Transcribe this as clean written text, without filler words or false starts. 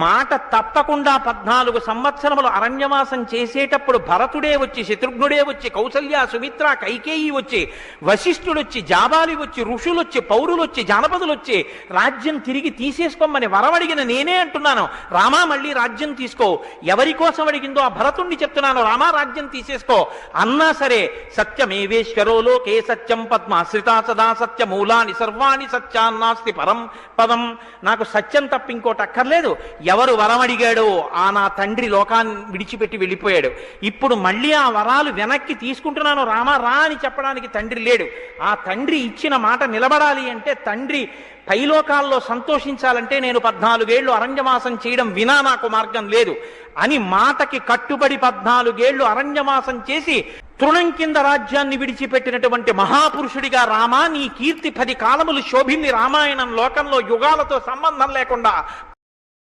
మాట తప్పకుండా 14 సంవత్సరములు అరణ్యవాసం చేసేటప్పుడు భరతుడే వచ్చి, శత్రుఘ్నుడే వచ్చి, కౌసల్య, సుమిత్ర, కైకేయి వచ్చి, వశిష్ఠుడొచ్చి, జాబాలి వచ్చి, ఋషులొచ్చి, పౌరులొచ్చి, జానపదులొచ్చి రాజ్యం తిరిగి తీసేసుకోమని వరమడిగిన నేనే అంటున్నాను, రామా మళ్ళీ రాజ్యం తీసుకో. ఎవరి కోసం అడిగిందో ఆ భరతుణ్ణి చెప్తున్నాను, రామా రాజ్యం తీసేసుకో అన్నా సరే, సత్యమేవేశ్వరో లోకే సత్యం పద్మాశ్రితా సదా సత్యమూలాని సర్వాణి సత్యాన్నాస్తి పరం పదం. నాకు సత్యం తప్ప ఇంకోటి అక్కర్లేదు. ఎవరు వరం అడిగాడో ఆ నా తండ్రి లోకాన్ని విడిచిపెట్టి వెళ్ళిపోయాడు. ఇప్పుడు మళ్ళీ ఆ వరాలు వెనక్కి తీసుకుంటున్నాను, రామా రా అని చెప్పడానికి తండ్రి లేడు. ఆ తండ్రి ఇచ్చిన మాట నిలబడాలి అంటే, తండ్రి పైలోకాల్లో సంతోషించాలంటే నేను 14 ఏళ్లు అరణ్యవాసం చేయడం వినా నాకు మార్గం లేదు అని మాటకి కట్టుబడి 14 ఏళ్లు అరణ్యవాసం చేసి తృణం కింద రాజ్యాన్ని విడిచిపెట్టినటువంటి మహాపురుషుడిగా, రామా నీ కీర్తి 10 కాలములు శోభింది రామాయణం లోకంలో, యుగాలతో సంబంధం లేకుండా